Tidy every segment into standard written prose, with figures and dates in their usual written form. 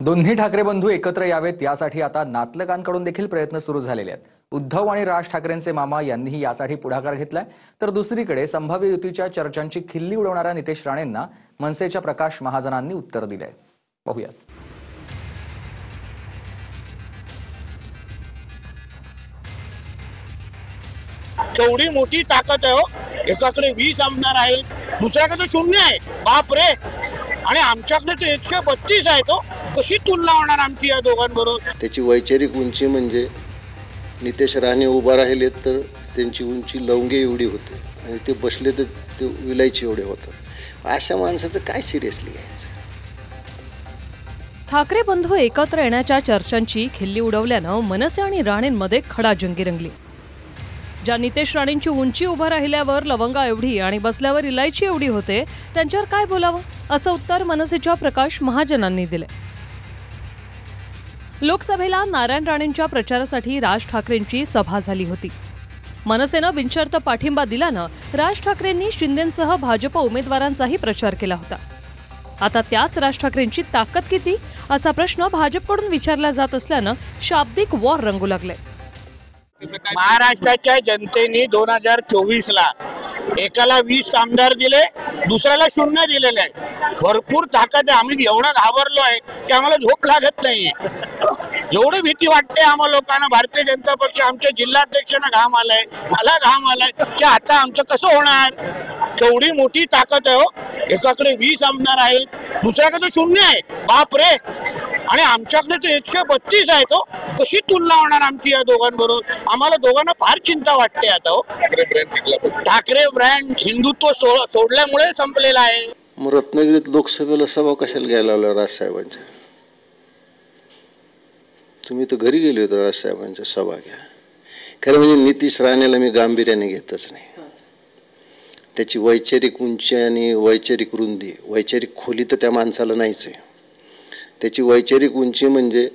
दोन्ही ठाकरे बंधू एकत्र यावेत यासाठी आता नातलगांकडून देखील प्रयत्न सुरू झालेले आहेत। उद्धव आणि राज ठाकरेंचे मामा यांनीही यासाठी पुढाकार घेतलाय। तर दुसरीकडे संभाव्य युतीच्या चर्चांची खिल्ली उडवणाऱ्या नितेश राणेंना मनसेच्या प्रकाश महाजनांनी उत्तर दिलंय। पाहूयात। केवढी मोठी ताकद आहे हो। एकाकडे 20 आमदार आहेत, दुसऱ्याकडे 0 आहे। बाप रे। आणि आमच्याकडे तर 132 आहे। तो कशी तुलना होणार आमची या दोघांबरोबर? त्याची वैचारिक उंची म्हणजे नितेश राणे उभा राहिले तर त्यांची उंची लवंगे एवढी होते आणि ते बसले तर ते विलायची एवढे होतात। अशा माणसाचं काय सिरियसली घ्यायचं? ठाकरे बंधू एकत्र येण्याच्या चर्चांची खिल्ली उडवल्यानं मनसे आणि राणेंमध्ये खडाजंगी रंगली। ज्या नितेश राणेंची उंची उभा राहिल्यावर लवंगा एवढी आणि बसल्यावर इलायची एवढी होते, त्यांच्यावर काय बोलावं असं उत्तर मनसेच्या प्रकाश महाजनांनी दिले। लोकसभेला नारायण राणेंच्या प्रचारासाठी राज ठाकरेंची सभा झाली होती। मनसेनं बिनशर्त पाठिंबा दिल्यानं राज ठाकरेंनी शिंदेंसह भाजप उमेदवारांचाही प्रचार केला होता। आता त्याच राज ठाकरेंची ताकद किती असा प्रश्न भाजपकडून विचारला जात असल्यानं शाब्दिक वॉर रंगू लागले। महाराष्ट्राच्या जनतेने 2024ला एकाला 20 आमदार दिले, दुसऱ्याला 0 दिलेले आहे। भरपूर ताकद आहे। आम्ही एवढं घाबरलो आहे की आम्हाला झोप लागत नाहीये। एवढी भीती वाटते आम्हाला लोकांना। भारतीय जनता पक्ष आमच्या जिल्हाध्यक्षांना घाम आलाय, मला घाम आलाय की आता आमचं कसं होणार? केवढी मोठी ताकद आहे हो। एकाकडे 20 आमदार आहेत, दुसऱ्याकडे 0 आहे। बाप रे। आणि आमच्याकडे तर 132 आहे। तो कशी तुलना होणार आमची या दोघांबरोबर? आम्हाला दोघांना फार चिंता वाटते आता हो। ठाकरे ब्रँड हिंदुत्व सोडल्यामुळे संपलेला आहे। मग रत्नागिरीत लोकसभेला सभा कशाला घ्यायला लावल्या राजसाहेबांच्या? तुम्ही तर घरी गेले होते राजसाहेबांच्या सभा घ्या। खरं म्हणजे नितेश राणेला मी गांभीर्याने घेतच नाही। त्याची वैचारिक उंची आणि वैचारिक रुंदी, वैचारिक खोली तर त्या माणसाला नाहीच आहे। त्याची वैचारिक उंची म्हणजे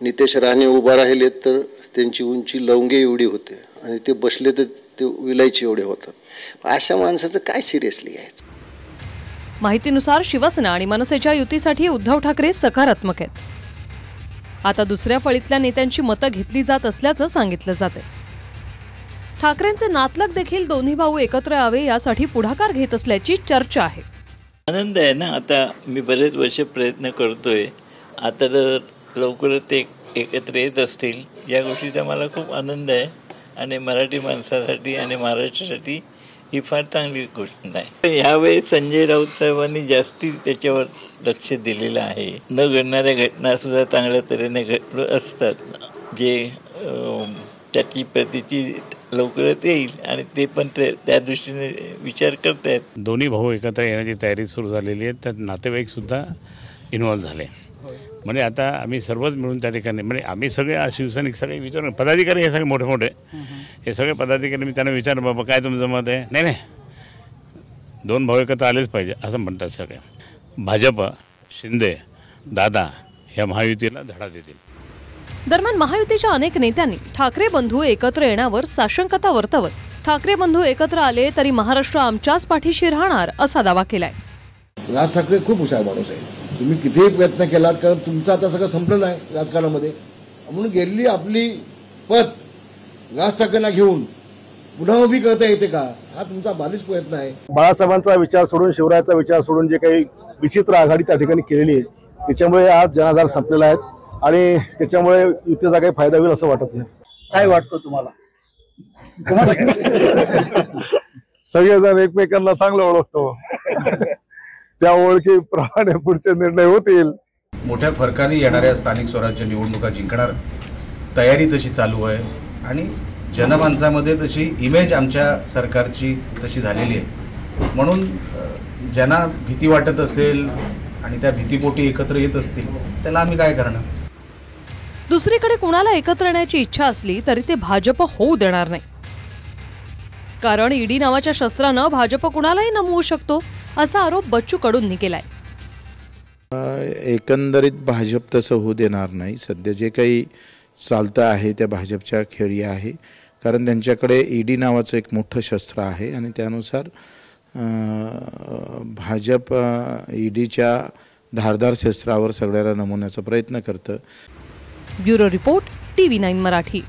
नितेश राणे उभा राहिले तर त्यांची उंची लवंगे एवढी होते आणि ते बसले तर ते विलायची एवढे होतात। अशा माणसाचं काय सिरियसली घ्यायचं? माहितीनुसार शिवसेना आणि मनसेच्या युतीसाठी उद्धव ठाकरे सकारात्मक आहेत। आता दुसऱ्या फळीतल्या नेत्यांची मतं घेतली जात असल्याचं सांगितलं जाते। ठाकरेंचे नातलग देखील दोन्ही भाऊ एकत्र यावे यासाठी पुढाकार घेत असल्याची चर्चा आहे। आनंद आहे ना। आता मी बरेच वर्ष प्रयत्न करतोय, आता तर लवकरच ते एकत्र येत असतील या गोष्टीचा मला खूप आनंद आहे। आणि मराठी माणसासाठी आणि महाराष्ट्रासाठी ही फार चांगली गोष्ट आहे। यावेळी संजय राऊत साहेबांनी जास्ती त्याच्यावर लक्ष दिलेलं आहे। न घडणाऱ्या घटनासुद्धा चांगल्या तऱ्हेने घडत असतात, जे त्याची प्रतीची लवकरच येईल आणि ते पण त्या दृष्टीने विचार करतायत। दोन्ही भाऊ एकत्र येण्याची तयारी सुरू झालेली आहे। त्यात नातेवाईकसुद्धा इन्व्हॉल्व झाले। म्हणजे आता आम्ही सर्वच मिळून त्या ठिकाणी, म्हणजे आम्ही सगळे शिवसैनिक सगळे विचारून, पदाधिकारी हे सगळे मोठे मोठे हे सगळे पदाधिकारी, मी त्यांना विचारलं बाबा काय तुमचं मत आहे? नाही नाही, दोन भाऊ एकत्र आलेच पाहिजे असं म्हणतात सगळे। भाजप, शिंदे, दादा ह्या महायुतीला धडा देतील। दरम्यान महायुतीच्या अनेक नेत्यांनी ठाकरे बंधू एकत्र येण्यावर साशंकता वर्तवत ठाकरे बंधू एकत्र आले तरी महाराष्ट्र आमच्याच पाठीशी राहणार असा दावा केलाय। राज ठाकरे खूप हुशार माणूस आहे। तुम्ही कितीही प्रयत्न केलात का तुमचं आता सगळं संपलेलं आहे राजकारणामध्ये, म्हणून गेलेली आपली पद राज ठाकरेंना घेऊन पुन्हा उभी करता येते का? हा तुमचा बालिश प्रयत्न आहे। बाळासाहेबांचा विचार सोडून, शिवरायाचा विचार सोडून जे काही विचित्र आघाडी त्या ठिकाणी केलेली आहे त्याच्यामुळे आज जनाधार संपलेला आहे आणि त्याच्यामुळे युतीचा काही फायदा होईल असं वाटत नाही। काय वाटतं तुम्हाला? सगळेजण एकमेकांना चांगलं ओळखतो, त्या ओळखीप्रमाणे पुढचे निर्णय होतील। मोठ्या फरकाने येणाऱ्या स्थानिक स्वराज्य निवडणुका जिंकणार तयारी तशी चालू आहे आणि जनमानसामध्ये तशी इमेज आमच्या सरकारची तशी झालेली आहे। म्हणून ज्यांना भीती वाटत असेल आणि त्या भीतीपोटी एकत्र येत असतील त्याला आम्ही काय करणार? दुसरीकडे कुणाला एकत्र येण्याची इच्छा असली तरी ते भाजप होऊ देणार नाही, कारण ईडी नावाच्या शस्त्रानं भाजप कुणालाही नमवू शकतो असा आरोप बच्चू कडूंनी केलाय। एकंदरीत भाजप तसं होऊ देणार नाही। सध्या जे काही चालतं आहे त्या भाजपच्या खेळी आहे, कारण त्यांच्याकडे ईडी नावाचं एक मोठं शस्त्र आहे आणि त्यानुसार भाजप ईडीच्या धारदार शस्त्रावर सगळ्याला नमवण्याचा प्रयत्न करतं. Bureau report, TV9 Marathi.